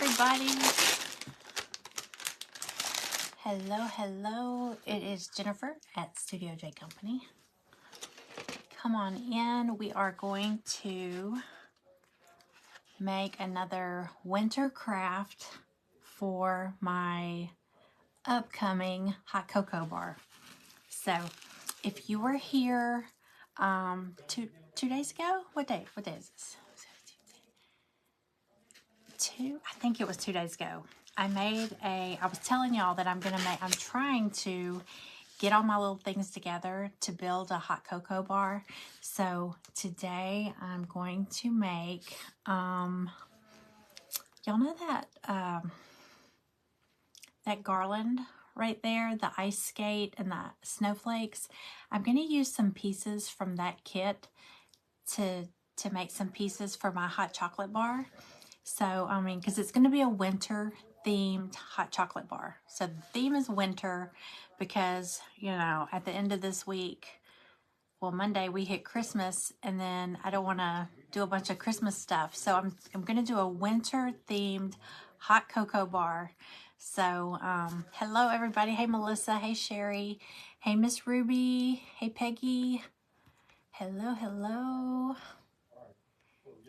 everybody. Hello. It is Jennifer at Studio J Company. Come on in. We are going to make another winter craft for my upcoming hot cocoa bar. So if you were here two days ago, what day is this? I think it was 2 days ago. I was telling y'all that I'm trying to get all my little things together to build a hot cocoa bar. So today I'm going to make, y'all know that, that garland right there, the ice skate and the snowflakes. I'm going to use some pieces from that kit to make some pieces for my hot chocolate bar. So, because it's going to be a winter themed hot chocolate bar. So the theme is winter because, at the end of this week, well, Monday we hit Christmas, and then I don't want to do a bunch of Christmas stuff. So I'm going to do a winter themed hot cocoa bar. So, hello everybody. Hey Melissa. Hey Sherry. Hey Miss Ruby. Hey Peggy. Hello.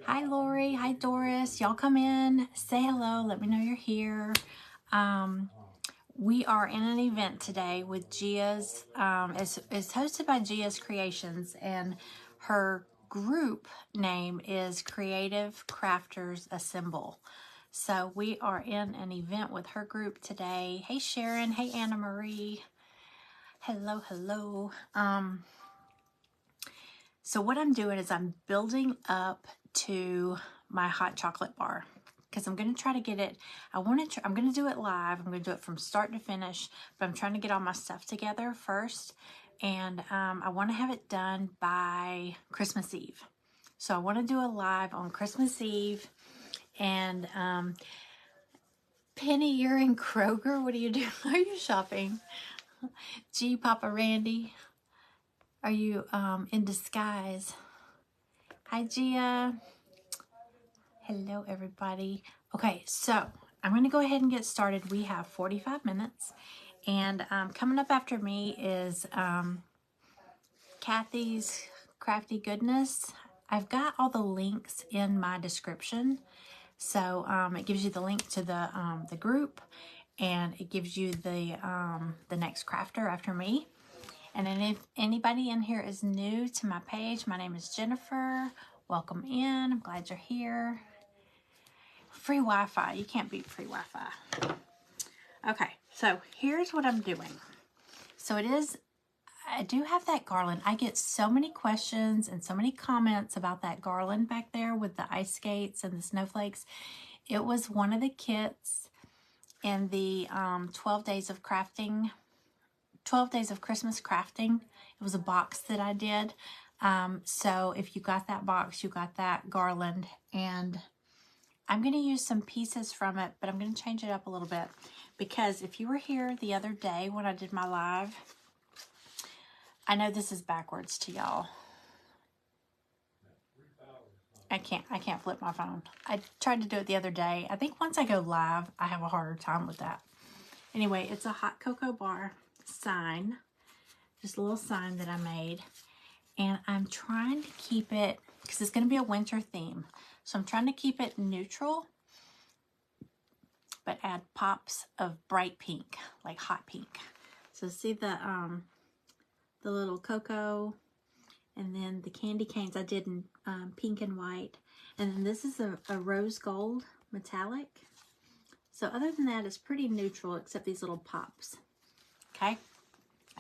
Hi Lori, hi Doris, y'all come in, say hello, let me know you're here. We are in an event today with Gia's, it's hosted by Gia's Creations, and her group name is Creative Crafters Assemble. So we are in an event with her group today. Hey Sharon, hey Anna Marie, hello. So what I'm doing is I'm building up to my hot chocolate bar because I'm going to try to get it. I'm going to do it live. I'm going to do it from start to finish, but I'm trying to get all my stuff together first. And I want to have it done by Christmas Eve. So I want to do a live on Christmas Eve. And Penny, you're in Kroger. What are you doing? Are you shopping? Gee, Papa Randy. Are you in disguise? Hi, Gia. Hello, everybody. Okay, so I'm going to go ahead and get started. We have 45 minutes. And coming up after me is Kathy's Crafty Goodness. I've got all the links in my description. So it gives you the link to the group. And it gives you the next crafter after me. And then if anybody in here is new to my page, my name is Jennifer. Welcome in. I'm glad you're here. Free Wi-Fi. You can't beat free Wi-Fi. Okay, so here's what I'm doing. So I do have that garland. I get so many questions and so many comments about that garland back there with the ice skates and the snowflakes. It was one of the kits in the 12 days of crafting 12 days of Christmas crafting. It was a box that I did. So if you got that box, you got that garland. And I'm going to use some pieces from it, but I'm going to change it up a little bit. Because if you were here the other day when I did my live, I know this is backwards to y'all. I can't flip my phone. I tried to do it the other day. I think once I go live, I have a harder time with that. Anyway, it's a hot cocoa bar sign, just a little sign that I made, and I'm trying to keep it, because it's going to be a winter theme, so I'm trying to keep it neutral but add pops of bright pink, like hot pink. So see the little cocoa, and then the candy canes I did in pink and white, and then this is a rose gold metallic. So other than that, it's pretty neutral except these little pops. Okay,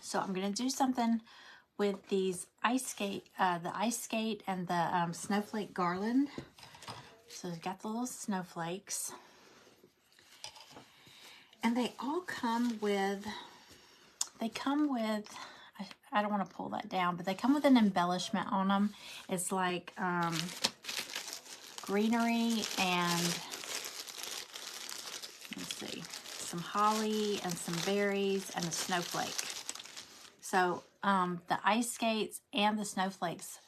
so I'm going to do something with these ice skate, the ice skate and the snowflake garland. So we've got the little snowflakes. And they all come with, I don't want to pull that down, but they come with an embellishment on them. It's like greenery and, let's see, some holly and some berries and a snowflake. So the ice skates and the snowflakes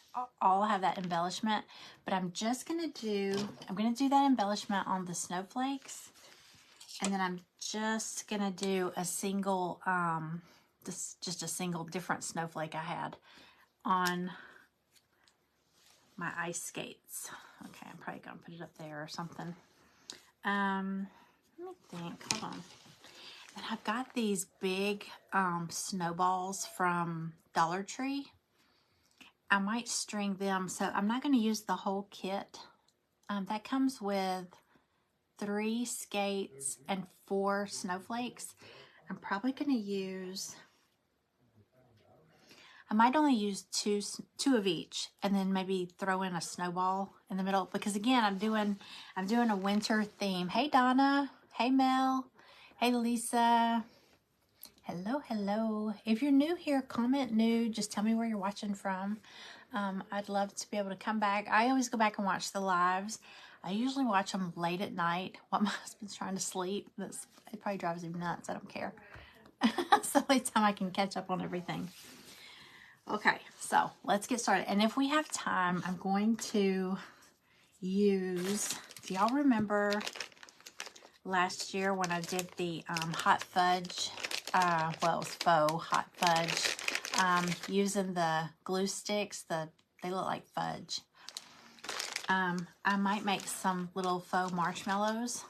all have that embellishment, but I'm going to do that embellishment on the snowflakes, And then I'm just going to do a single, just a single different snowflake I had on my ice skates. Okay, I'm probably going to put it up there or something. Let me think. Hold on. And I've got these big snowballs from Dollar Tree. I might string them. So I'm not going to use the whole kit. That comes with 3 skates and 4 snowflakes. I'm probably going to use, I might only use two of each, and then maybe throw in a snowball in the middle, because again, I'm doing a winter theme. Hey Donna, hey Mel, hey Lisa, hello, hello. If you're new here, comment new, just tell me where you're watching from. I'd love to be able to come back. I always go back and watch the lives. I usually watch them late at night while my husband's trying to sleep. It probably drives him nuts. I don't care. It's the only time I can catch up on everything. Okay, so let's get started. And if we have time, I'm going to use, do y'all remember last year when I did the hot fudge, well, it was faux hot fudge, using the glue sticks, they look like fudge. I might make some little faux marshmallows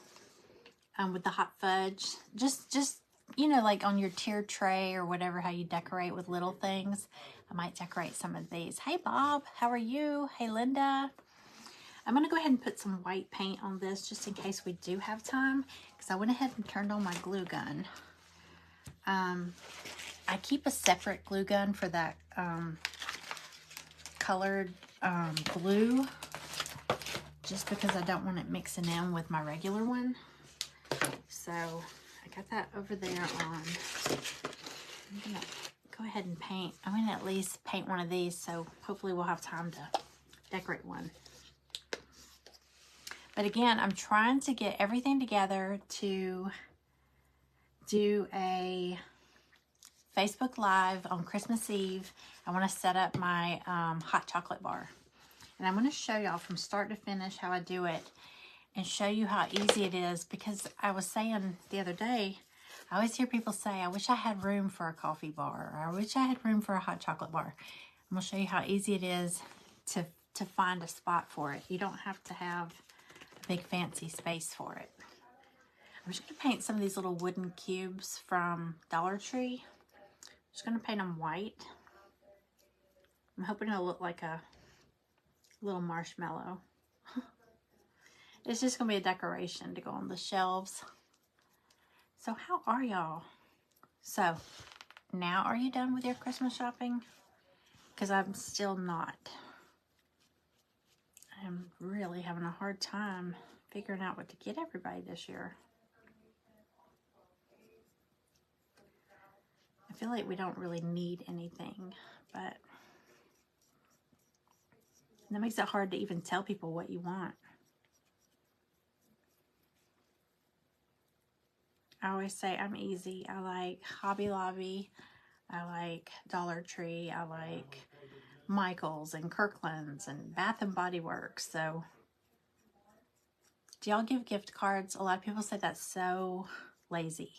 with the hot fudge. Just you know, like on your tier tray or whatever, how you decorate with little things. I might decorate some of these. Hey Bob, how are you? Hey Linda. I'm going to go ahead and put some white paint on this just in case we do have time, because I went ahead and turned on my glue gun. I keep a separate glue gun for that colored glue, just because I don't want it mixing in with my regular one. So I got that over there on. I'm going to go ahead and paint. I'm going to at least paint one of these, so hopefully we'll have time to decorate one. But again, I'm trying to get everything together to do a Facebook Live on Christmas Eve. I want to set up my hot chocolate bar. And I'm going to show y'all from start to finish how I do it and show you how easy it is, because I was saying the other day, I always hear people say, I wish I had room for a coffee bar, or I wish I had room for a hot chocolate bar. I'm going to show you how easy it is to find a spot for it. You don't have to have a big fancy space for it. I'm just going to paint some of these little wooden cubes from Dollar Tree. I'm just going to paint them white. I'm hoping it'll look like a little marshmallow. It's just going to be a decoration to go on the shelves. So how are y'all? So now, are you done with your Christmas shopping? Because I'm still not. I'm really having a hard time figuring out what to get everybody this year. I feel like we don't really need anything, but that makes it hard to even tell people what you want. I always say I'm easy. I like Hobby Lobby. I like Dollar Tree. I like Michael's and Kirkland's and Bath and Body Works. So, do y'all give gift cards? A lot of people say that's so lazy.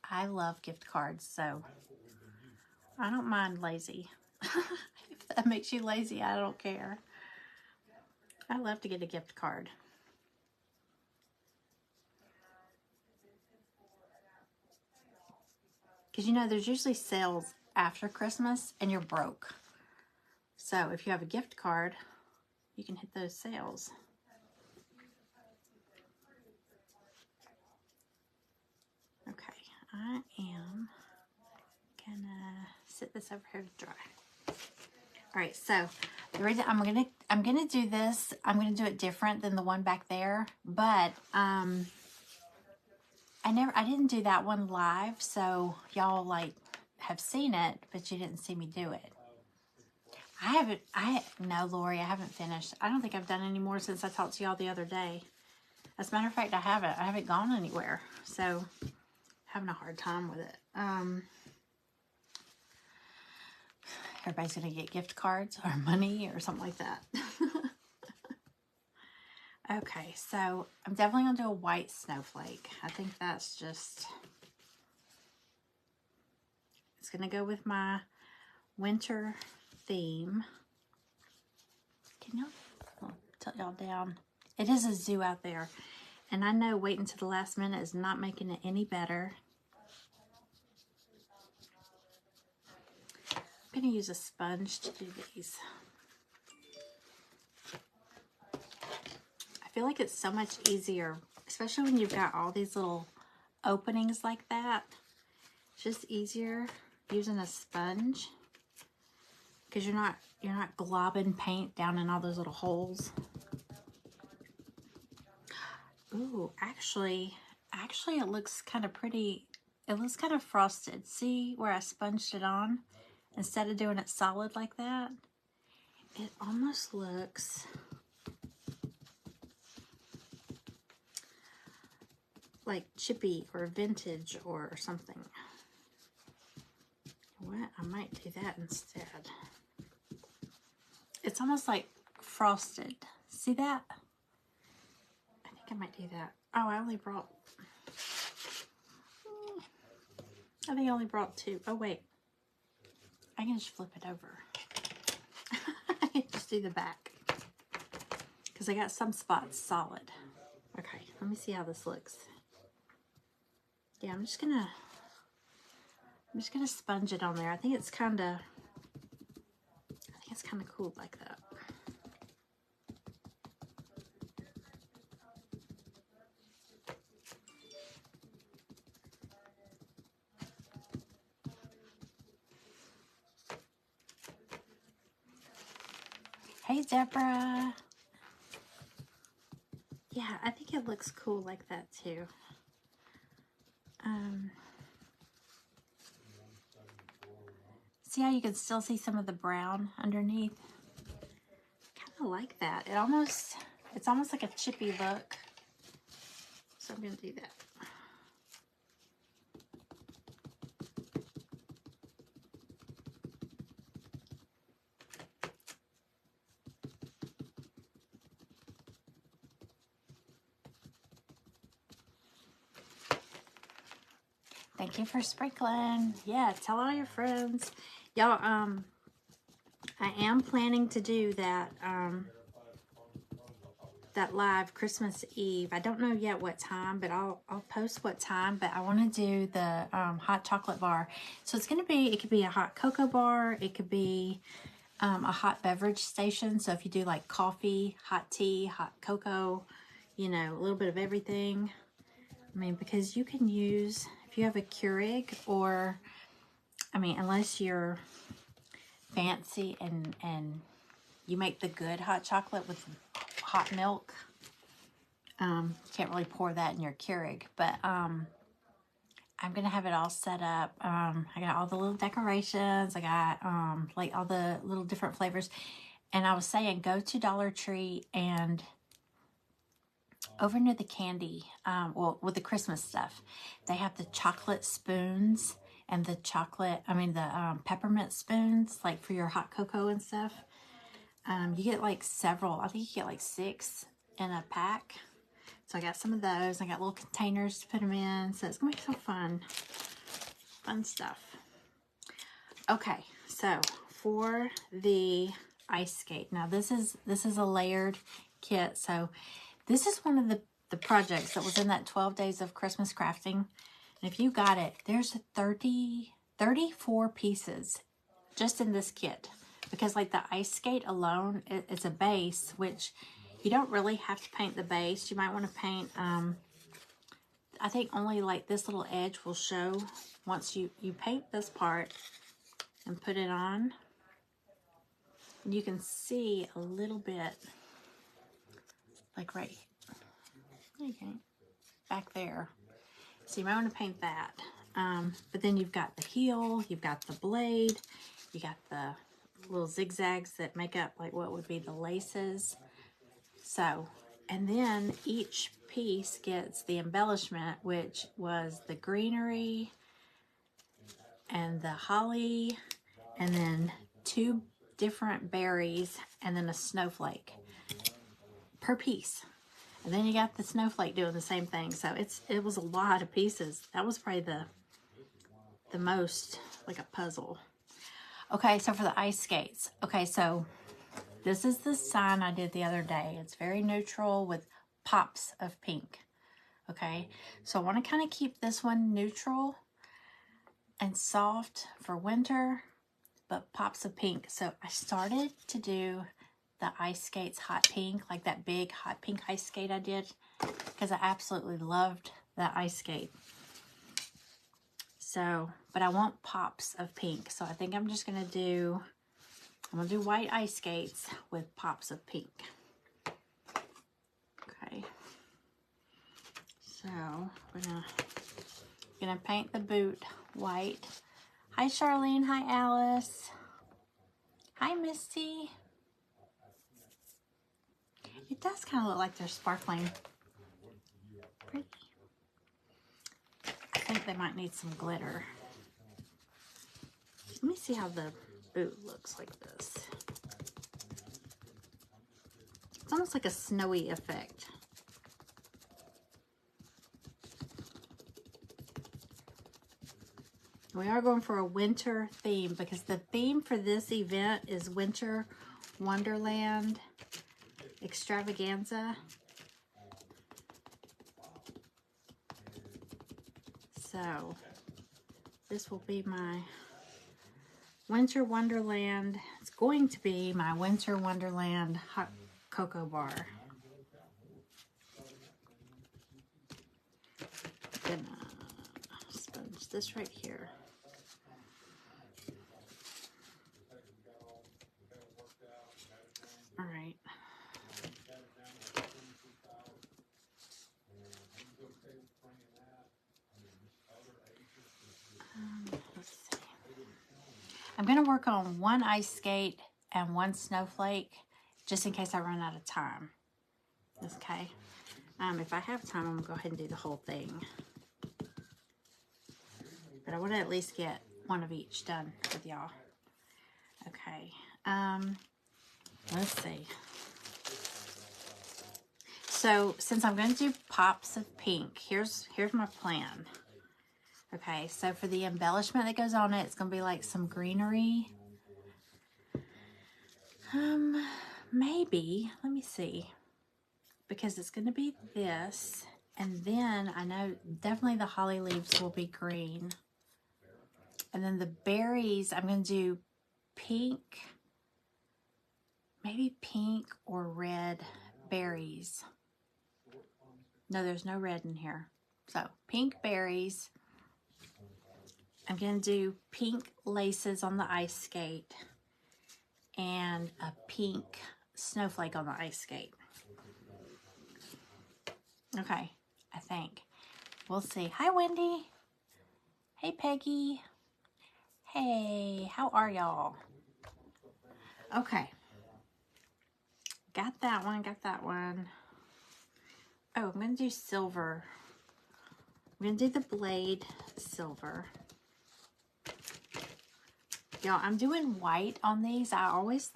I love gift cards, so I don't mind lazy. If that makes you lazy, I don't care. I love to get a gift card. Because, you know, there's usually sales after Christmas and you're broke. So if you have a gift card, you can hit those sales. Okay, I am gonna sit this over here to dry. All right, so the reason I'm gonna do this, I'm gonna do it different than the one back there, but I didn't do that one live, so y'all like have seen it, but you didn't see me do it. No, Lori, I haven't finished. I don't think I've done any more since I talked to y'all the other day. As a matter of fact, I haven't gone anywhere, so having a hard time with it. Everybody's gonna get gift cards or money or something like that. Okay, so I'm definitely going to do a white snowflake. I think that's just, it's going to go with my winter theme. Can y'all, I'll tilt y'all down. It is a zoo out there. And I know waiting to the last minute is not making it any better. I'm going to use a sponge to do these. I feel like it's so much easier, especially when you've got all these little openings like that. It's just easier using a sponge because you're not globbing paint down in all those little holes. Ooh, actually it looks kind of pretty. It looks kind of frosted. See where I sponged it on? Instead of doing it solid like that, it almost looks like chippy or vintage or something. What? I might do that instead. It's almost like frosted. See that? I think I might do that. Oh, I only brought two. Oh, wait. I can just flip it over. I can just do the back. Because I got some spots solid. Okay, let me see how this looks. Yeah, I'm just gonna sponge it on there. I think it's kinda cool like that. Hey, Deborah. Yeah, I think it looks cool like that too. See how you can still see some of the brown underneath? Kind of like that. It's almost like a chippy look. So I'm gonna do that. Thank you for sprinkling. Yeah, tell all your friends. Y'all, I am planning to do that, that live Christmas Eve. I don't know yet what time, but I'll post what time, but I want to do the hot chocolate bar. So it's going to be, it could be a hot cocoa bar. It could be a hot beverage station. So if you do like coffee, hot tea, hot cocoa, you know, a little bit of everything. I mean, because you can use, if you have a Keurig or, I mean, unless you're fancy and you make the good hot chocolate with hot milk, can't really pour that in your Keurig, but I'm gonna have it all set up. I got all the little decorations. I got like all the little different flavors. And I was saying, go to Dollar Tree and over near the candy, well, with the Christmas stuff, they have the chocolate spoons and the the peppermint spoons, like for your hot cocoa and stuff. You get like several, I think you get like 6 in a pack. So I got some of those. I got little containers to put them in. So it's gonna be so fun. Fun stuff. Okay, so for the ice skate. Now this is a layered kit. So this is one of the projects that was in that 12 days of Christmas crafting. And if you got it, there's 34 pieces just in this kit. Because like the ice skate alone, it's a base, which you don't really have to paint the base. You might want to paint, I think only like this little edge will show once you paint this part and put it on. You can see a little bit, like right back there. So you might want to paint that. But then you've got the heel, you've got the blade, you got the little zigzags that make up like what would be the laces. So, and then each piece gets the embellishment, which was the greenery and the holly, and then 2 different berries, and then a snowflake per piece. And then you got the snowflake doing the same thing. So it was a lot of pieces. That was probably the most like a puzzle. Okay, so for the ice skates. Okay, so this is the sign I did the other day. It's very neutral with pops of pink. Okay, so I want to kind of keep this one neutral and soft for winter, but pops of pink. So I started to do the ice skates hot pink, like that big hot pink ice skate I did, because I absolutely loved that ice skate. So, but I want pops of pink. So I think I'm just going to do, I'm going to do white ice skates with pops of pink. Okay. So we're gonna paint the boot white. Hi Charlene, hi Alice. Hi Misty. It does kind of look like they're sparkling. Pretty. I think they might need some glitter. Let me see how the boot looks like this. It's almost like a snowy effect. We are going for a winter theme because the theme for this event is Winter Wonderland Extravaganza. So this will be my Winter Wonderland. It's going to be my Winter Wonderland hot cocoa bar. Gonna sponge this right here. All right. Let's see. I'm going to work on one ice skate and one snowflake just in case I run out of time. Okay. If I have time, I'm going to go ahead and do the whole thing. But I want to at least get one of each done with y'all. Okay. Let's see. So since I'm going to do pops of pink, here's my plan. Okay, so for the embellishment that goes on it, it's going to be like some greenery. Maybe, let me see. Because it's going to be this. And then I know definitely the holly leaves will be green. And then the berries, I'm going to do pink. Maybe pink or red berries. No, there's no red in here. So pink berries. I'm going to do pink laces on the ice skate and a pink snowflake on the ice skate. Okay, I think. We'll see. Hi, Wendy. Hey, Peggy. Hey, how are y'all? Okay. Got that one, got that one. Oh, I'm going to do silver. I'm going to do the blade silver. Y'all, I'm doing white on these. I always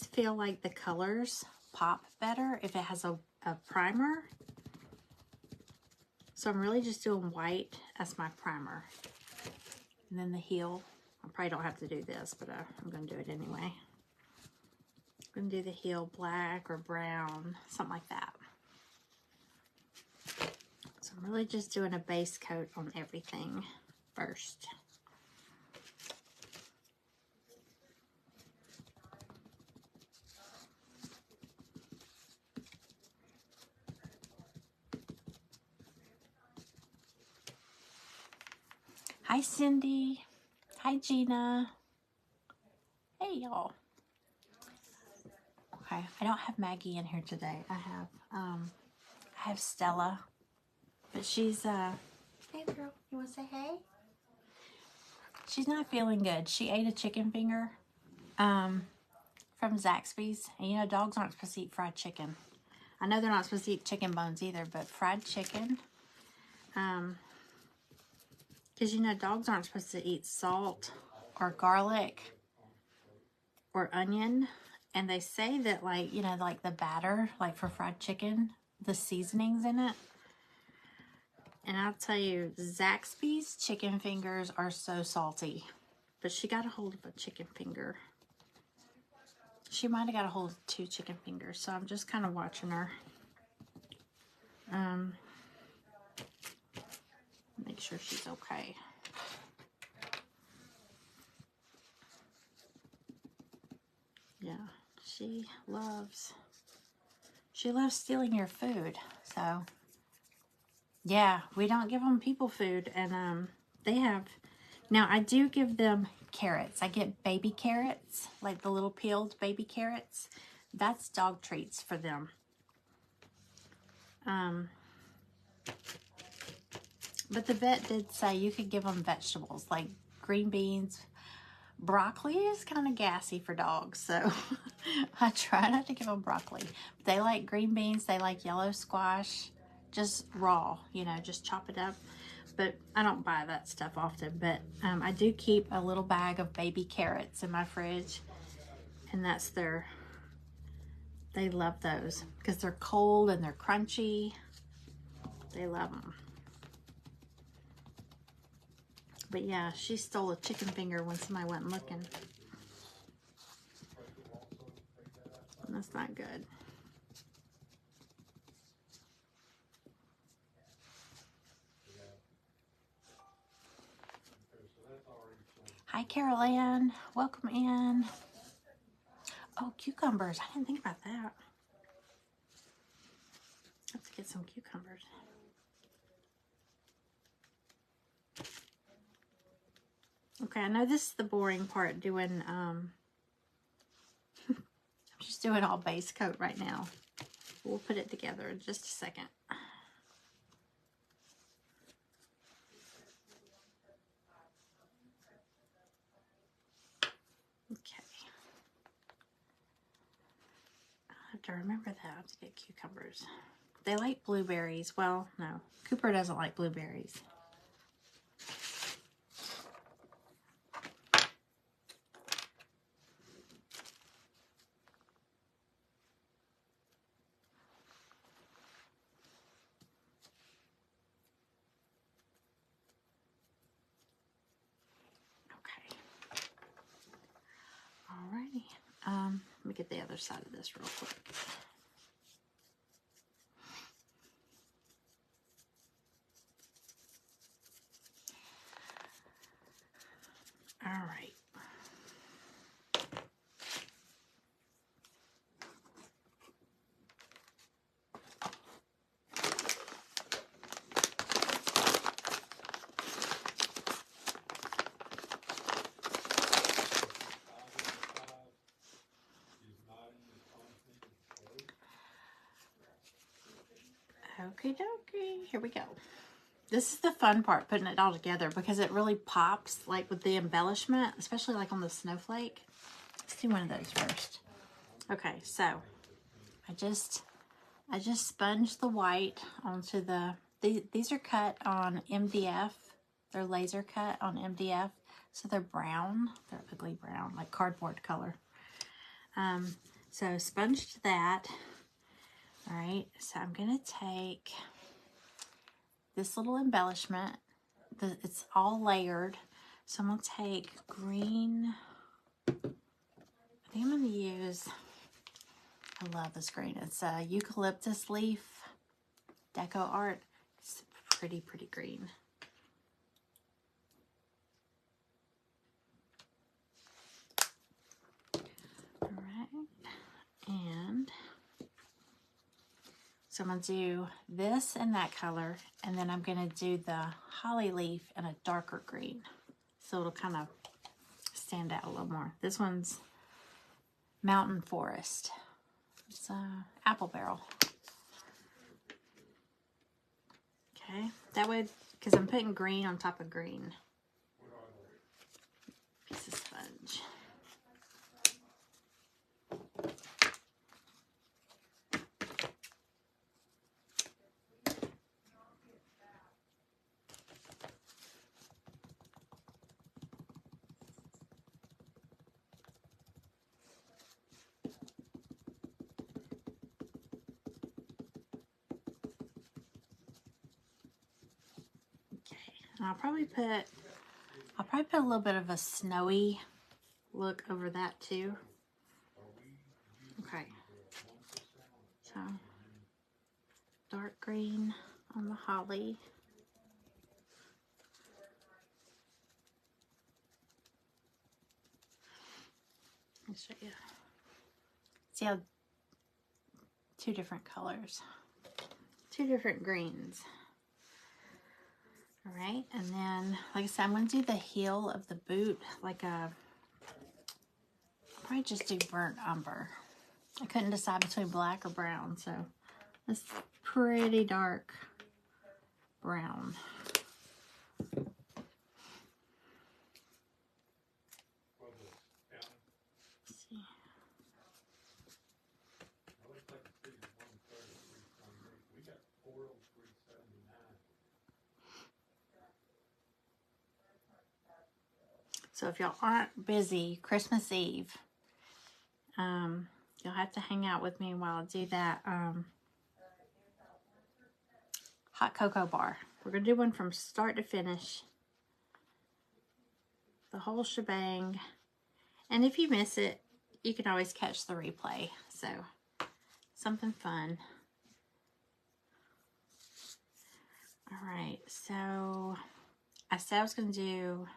feel like the colors pop better if it has a primer. So I'm really just doing white as my primer. And then the heel. I probably don't have to do this, but I'm going to do it anyway. I'm going to do the heel black or brown, something like that. So I'm really just doing a base coat on everything first. Hi, Cindy. Hi, Gina. Hey, y'all. Okay, I don't have Maggie in here today. I have Stella, but she's hey girl, you want to say hey? She's not feeling good. She ate a chicken finger, from Zaxby's, and you know dogs aren't supposed to eat fried chicken. I know they're not supposed to eat chicken bones either, but fried chicken, because you know dogs aren't supposed to eat salt or garlic or onion. And they say that, like, you know, like the batter, like for fried chicken, the seasonings in it. And I'll tell you, Zaxby's chicken fingers are so salty. But she got a hold of a chicken finger. She might have got a hold of 2 chicken fingers, so I'm just kind of watching her. Make sure she's okay. Yeah, she loves stealing your food. So, yeah, we don't give them people food, and they have. Now, I do give them carrots. I get baby carrots, like the little peeled baby carrots. That's dog treats for them. But the vet did say you could give them vegetables, like green beans. Broccoli is kind of gassy for dogs, so I try not to give them broccoli. They like green beans. They like yellow squash, just raw, you know, just chop it up. But I don't buy that stuff often. But I do keep a little bag of baby carrots in my fridge, and that's they love those because they're cold and they're crunchy. They love them. But yeah, she stole a chicken finger when somebody wasn't looking. And that's not good. Hi, Carol Ann. Welcome in. Oh, cucumbers. I didn't think about that. Let's get some cucumbers. Okay, I know this is the boring part doing, I'm just doing all base coat right now. We'll put it together in just a second. Okay. I have to remember that to get cucumbers. They like blueberries. Well, no. Cooper doesn't like blueberries. Alrighty. Let me get the other side of this real quick. Alright. Okie dokie. Here we go. This is the fun part, putting it all together, because it really pops, like with the embellishment, especially like on the snowflake. Let's do one of those first. Okay, so I just sponged the white onto these are cut on MDF. They're laser cut on MDF, so they're brown. They're ugly brown, like cardboard color. So sponged that. All right, so I'm gonna take this little embellishment. It's all layered. So I'm gonna take green. I think I'm gonna use, I love this green. It's a eucalyptus leaf deco art. It's pretty green. All right, and so I'm going to do this in that color, and then I'm going to do the holly leaf in a darker green. So it'll kind of stand out a little more. This one's Mountain Forest. It's apple barrel. Okay, that way, because I'm putting green on top of green. Piece of sponge. I'll probably put a little bit of a snowy look over that too. Okay. So dark green on the holly. Let me show you. See how two different colors, two different greens. All right, and then, like I said, I'm going to do the heel of the boot like a, I'll probably just do burnt umber. I couldn't decide between black or brown, so it's pretty dark brown. Let's see. So if y'all aren't busy Christmas Eve, you'll have to hang out with me while I do that hot cocoa bar. We're going to do one from start to finish. The whole shebang. And if you miss it, you can always catch the replay. So, something fun. Alright, so I said I was going to do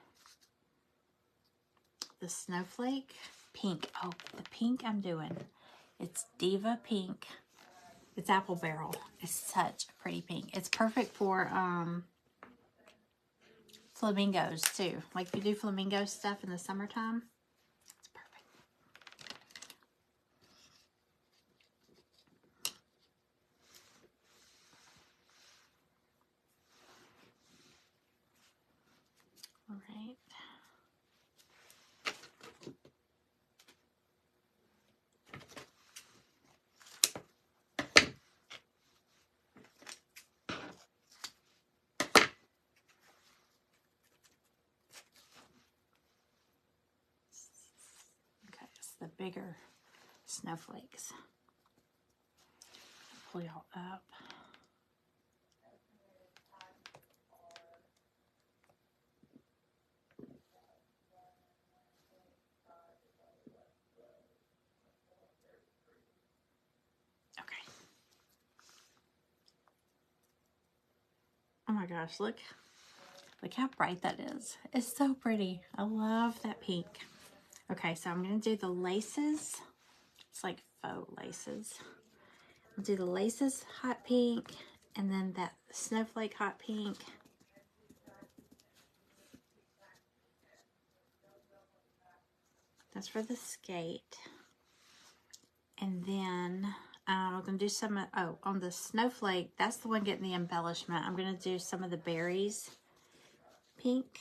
the snowflake pink. Oh, the pink I'm doing. It's Diva Pink. It's Apple Barrel. It's such a pretty pink. It's perfect for flamingos too. Like if you do flamingo stuff in the summertime, it's perfect. All right. Okay, it's the bigger snowflakes. Pull y'all up. Okay. Oh my gosh, look how bright that is. It's so pretty. I love that pink. Okay, so I'm going to do the laces. It's like faux laces. I'll do the laces hot pink, and then that snowflake hot pink. That's for the skate. And then I'm going to do some, on the snowflake, that's the one getting the embellishment. I'm going to do some of the berries pink.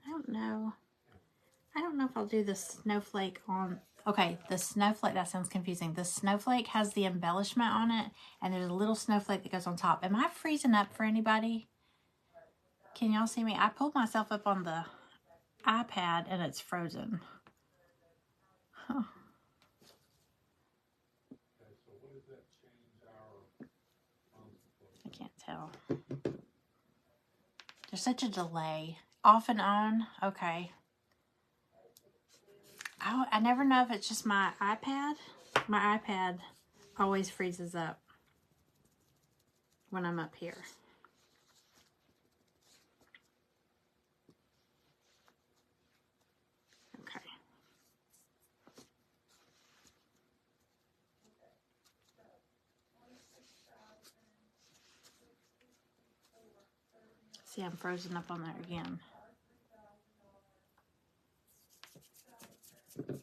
I don't know if I'll do the snowflake on, okay, the snowflake, that sounds confusing. The snowflake has the embellishment on it, and there's a little snowflake that goes on top. Am I freezing up for anybody? Can y'all see me? I pulled myself up on the iPad, and it's frozen. Huh. I can't tell. There's such a delay. Off and on? Okay. I never know if it's just my iPad. My iPad always freezes up when I'm up here. Okay. See, I'm frozen up on there again.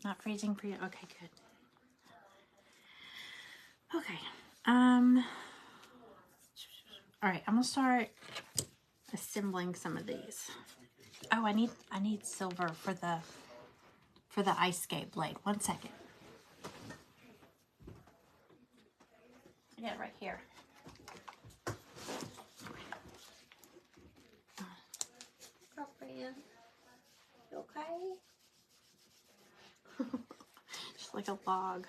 Not freezing for you? Okay, good. Okay. All right, I'm gonna start assembling some of these. Oh, I need silver for the ice skate blade. 1 second. I got it right here. Girlfriend, you okay? Just like a log.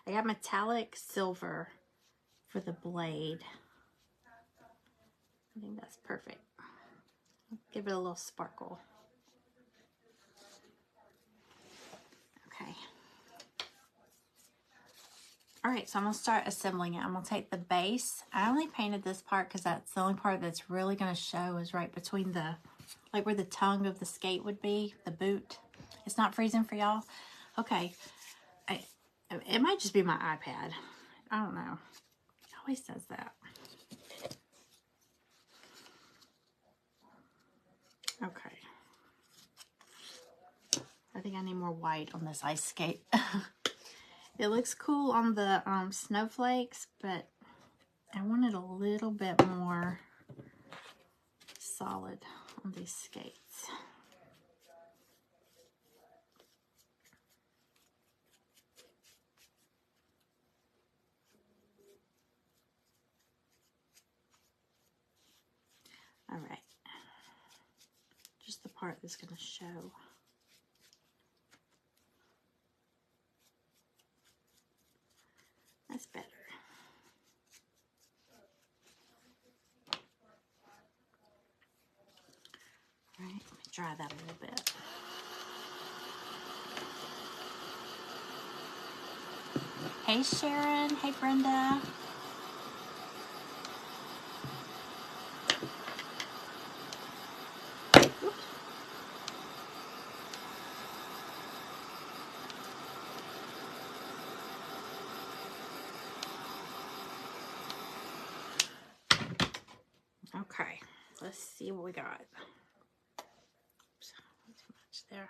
I got metallic silver for the blade. I think that's perfect. Give it a little sparkle. Okay. All right, so I'm gonna start assembling it. I'm gonna take the base. I only painted this part because that's the only part that's really gonna show is right between the, like where the tongue of the skate would be, the boot. It's not freezing for y'all? Okay. It might just be my iPad. I don't know. It always says that. Okay. I think I need more white on this ice skate. It looks cool on the snowflakes, but I want it a little bit more solid on these skates. All right. Just the part that's going to show. That's better. All right, let me dry that a little bit. Hey Sharon, hey Brenda. Oops. Okay, let's see what we got. Oops, not too much there.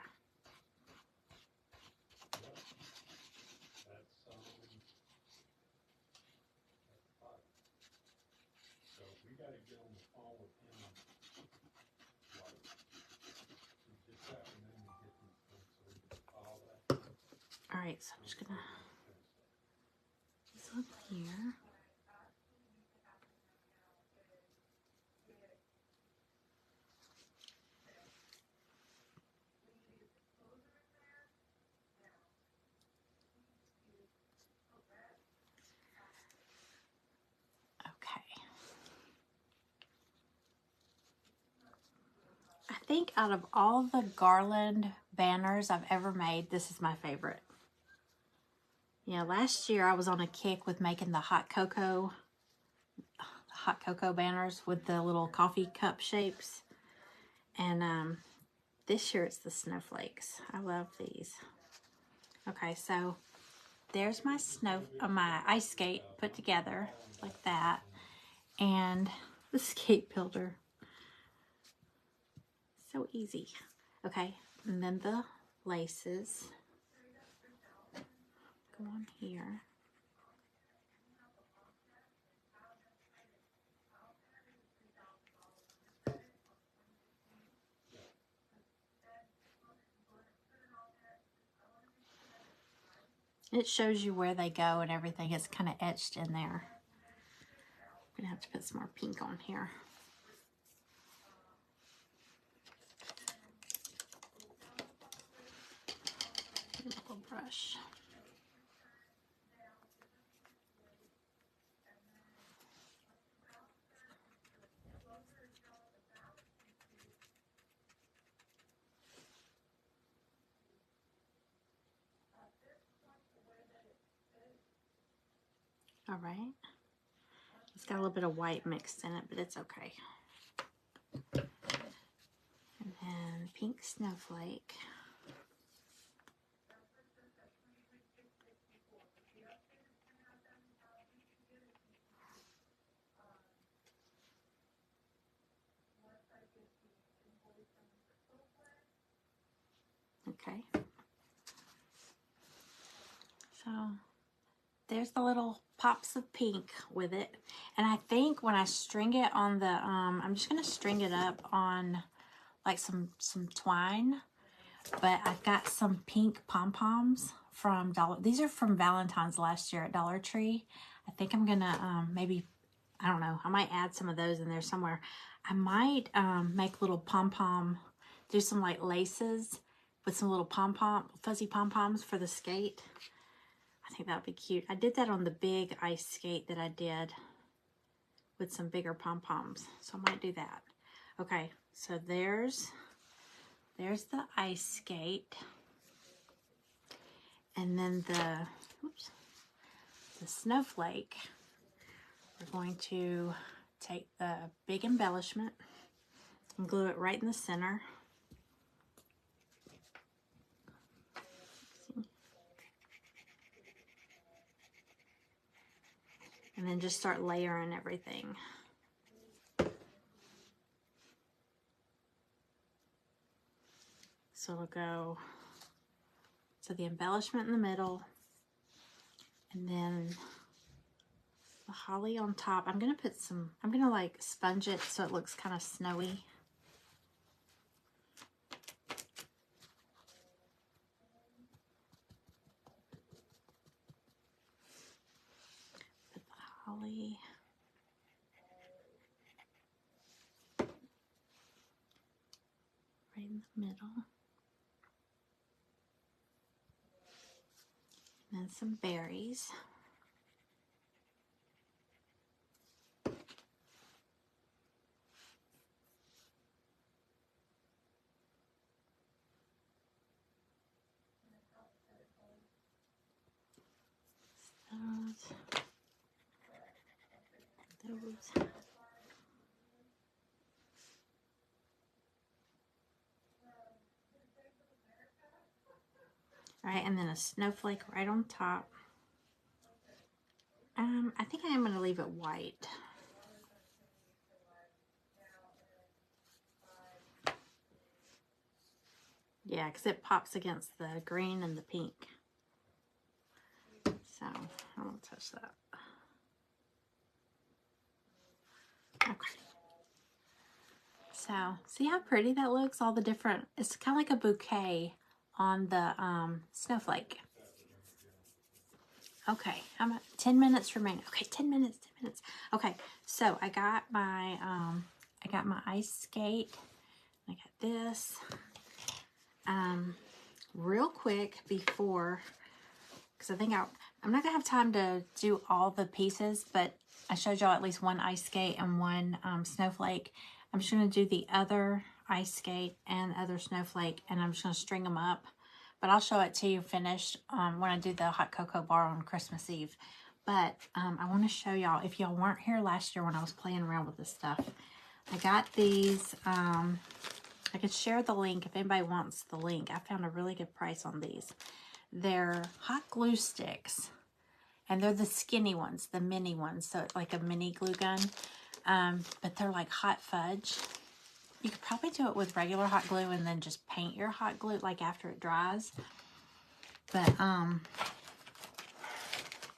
All right, so I'm just gonna this one here. Okay. I think out of all the garland banners I've ever made, this is my favorite. Yeah, last year I was on a kick with making the hot cocoa banners with the little coffee cup shapes. And this year it's the snowflakes. I love these. Okay, so there's my my ice skate put together like that. And the skate builder. So easy. Okay, and then the laces go on here. It shows you where they go and everything. It's kind of etched in there. I'm gonna have to put some more pink on here. Little brush. All right. It's got a little bit of white mixed in it, but it's okay. And then pink snowflake. Okay. So there's the little pops of pink with it. And I think when I string it on the, I'm just going to string it up on like some twine. But I've got some pink pom-poms from these are from Valentine's last year at Dollar Tree. I think I'm going to maybe, I don't know, I might add some of those in there somewhere. I might make little pom-pom, do some like laces with some little fuzzy pom-poms for the skate. I think that would be cute. I did that on the big ice skate that I did with some bigger pom-poms. So I might do that. Okay, so there's the ice skate. And then the snowflake. We're going to take the big embellishment and glue it right in the center. And then just start layering everything. So it'll go to the embellishment in the middle, and then the holly on top. I'm gonna put some, I'm gonna like sponge it so it looks kind of snowy. Put the holly. Right in the middle. And then some berries. Those. All right, and then a snowflake right on top. I think I am going to leave it white. Yeah, because it pops against the green and the pink. So I won't touch that. Okay. So see how pretty that looks? All the different, it's kind of like a bouquet on the snowflake. Okay, I'm at 10 minutes remaining. Okay, 10 minutes, 10 minutes. Okay, so I got my ice skate. I got this. Real quick before, because I think I'm not gonna have time to do all the pieces, but I showed y'all at least one ice skate and one snowflake. I'm just gonna do the other ice skate and other snowflake, and I'm just gonna string them up. But I'll show it to you finished when I do the hot cocoa bar on Christmas Eve. But I want to show y'all, if y'all weren't here last year when I was playing around with this stuff, I got these. I could share the link if anybody wants the link. I found a really good price on these. They're hot glue sticks, and they're the skinny ones, the mini ones, so it's like a mini glue gun. But they're like hot fudge. You could probably do it with regular hot glue and then just paint your hot glue like after it dries. But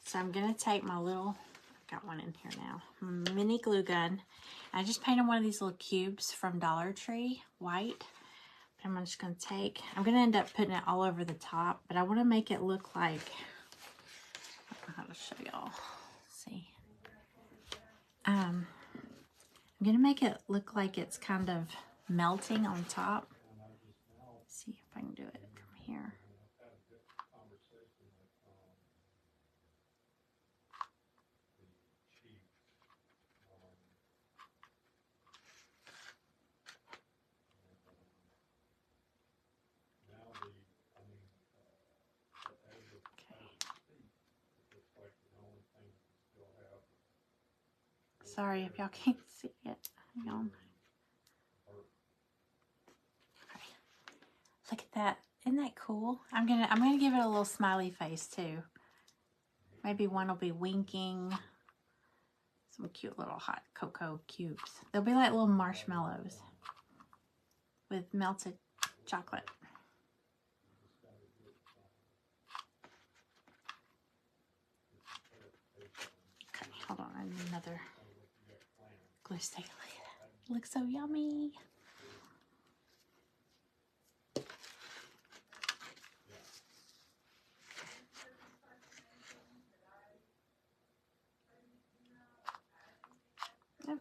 so I'm gonna take my little, I've got one in here now, mini glue gun. I just painted one of these little cubes from Dollar Tree, white. But I'm just gonna take, I'm gonna end up putting it all over the top, but I wanna make it look like, I don't know how to show y'all, see. I'm gonna make it look like it's kind of melting on top. Let's see if I can do it from here. Sorry if y'all can't see it. Hang on. Okay. Look at that. Isn't that cool? I'm gonna give it a little smiley face too. Maybe one will be winking. Some cute little hot cocoa cubes. They'll be like little marshmallows with melted chocolate. Okay, hold on. I need another glue stick. Look at that. It looks so yummy. Yep.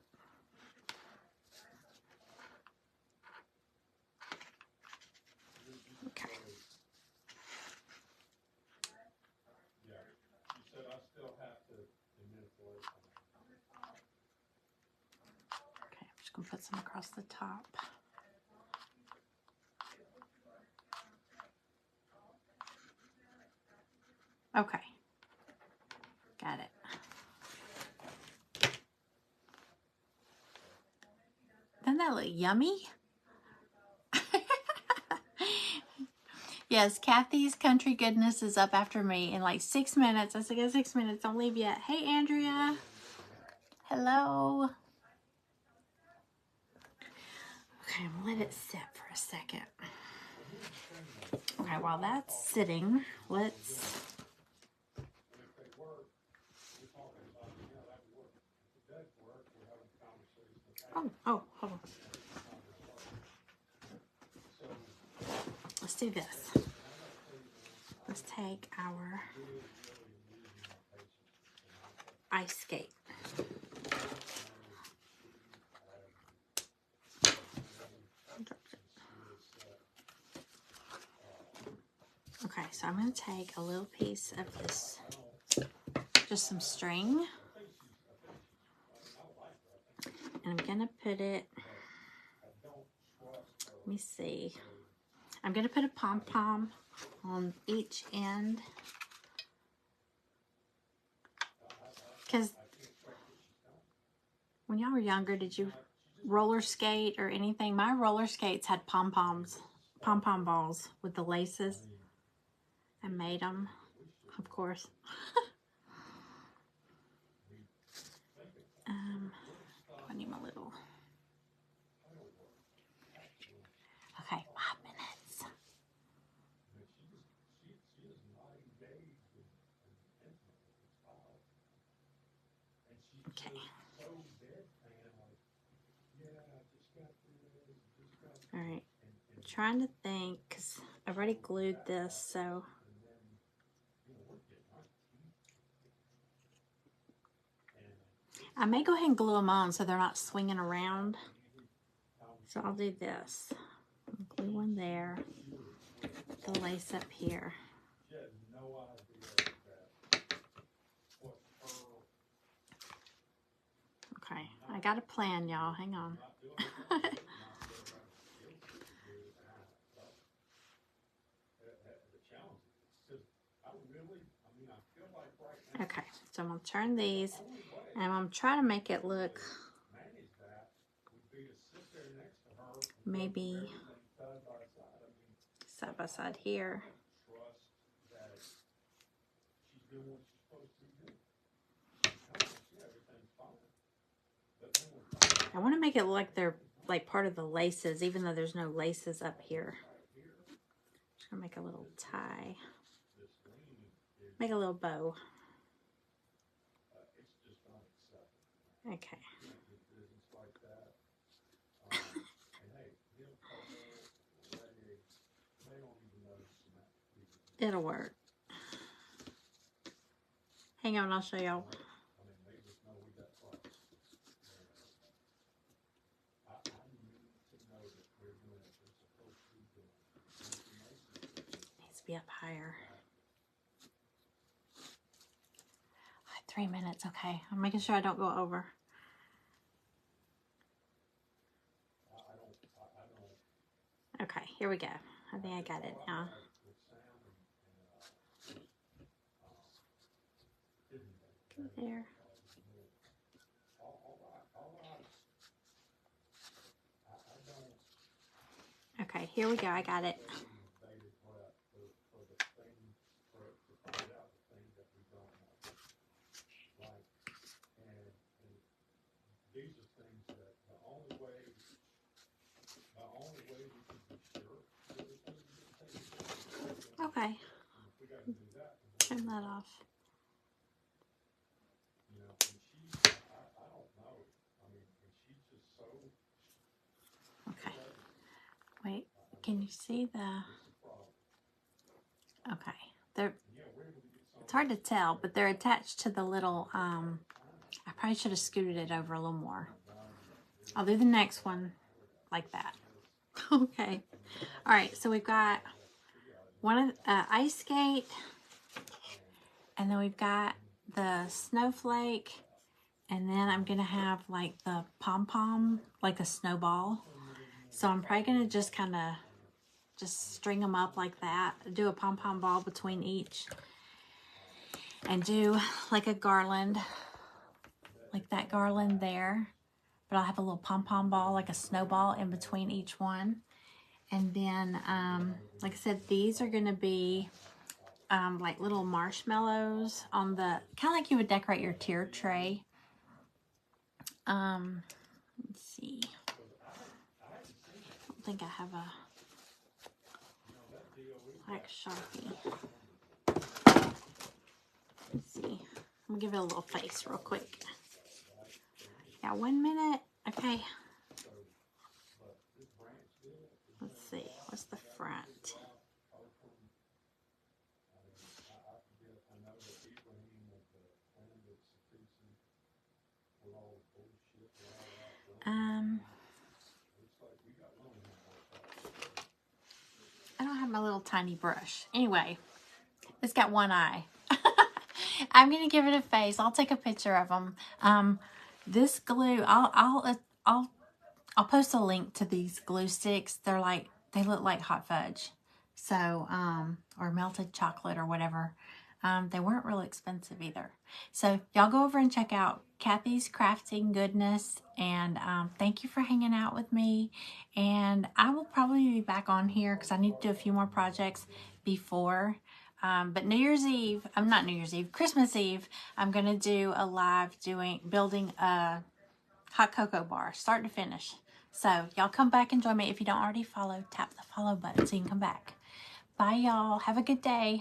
Okay. I'll put some across the top. Okay. Got it. Doesn't that look yummy? Yes, Kathy's Country Goodness is up after me in like 6 minutes. I said, "Go 6 minutes, don't leave yet." Hey, Andrea. Hello. Okay, I'm gonna let it sit for a second. Okay, while that's sitting, let's... Oh, hold on. Let's do this. Let's take our ice skate. Okay, so I'm going to take a little piece of this, just some string, and I'm going to put it, let me see, I'm going to put a pom-pom on each end, because when y'all were younger, did you roller skate or anything? My roller skates had pom-pom balls with the laces. I made them, of course. I need my little... Okay, 5 minutes. Okay. All right. I'm trying to think, because I've already glued this, so... I may go ahead and glue them on so they're not swinging around. So I'll do this. I'll glue one there. The lace up here. Okay, I got a plan, y'all. Hang on. Okay, so I'm going to turn these, and I'm going to try to make it look maybe side by side here. I want to make it look like they're like part of the laces, even though there's no laces up here. Just gonna make a little tie. Make a little bow. Okay. It'll work. Hang on, I'll show y'all. Needs to be up higher. 3 minutes, okay. I'm making sure I don't go over. Okay, here we go. I think I got it now. Go there. Okay, here we go. I got it. Okay. Turn that off. Okay. Wait, can you see the... Okay. It's hard to tell, but they're attached to the little, I probably should have scooted it over a little more. I'll do the next one like that. Okay. All right, so we've got one ice skate, and then we've got the snowflake, And then I'm going to have like the pom-pom, like a snowball. So I'm probably going to just kind of just string them up like that. Do a pom-pom ball between each. And do like a garland, like that garland there. But I'll have a little pom-pom ball, like a snowball in between each one. And then, like I said, these are going to be like little marshmallows on the, kind of like you would decorate your tier tray. Let's see. I don't think I have a black Sharpie. Let's see. I'm gonna give it a little face real quick. Got 1 minute. Okay. Let's see. What's the front? I don't have my little tiny brush. Anyway, it's got one eye. I'm gonna give it a face. I'll take a picture of them. This glue, I'll post a link to these glue sticks. They're like, they look like hot fudge. So, or melted chocolate or whatever. They weren't real expensive either. So y'all go over and check out Kathy's Crafting Goodness. And thank you for hanging out with me. And I will probably be back on here because I need to do a few more projects before. But New Year's Eve, not New Year's Eve, Christmas Eve, I'm going to do a live building a hot cocoa bar, start to finish. So y'all come back and join me. If you don't already follow, tap the follow button so you can come back. Bye, y'all. Have a good day.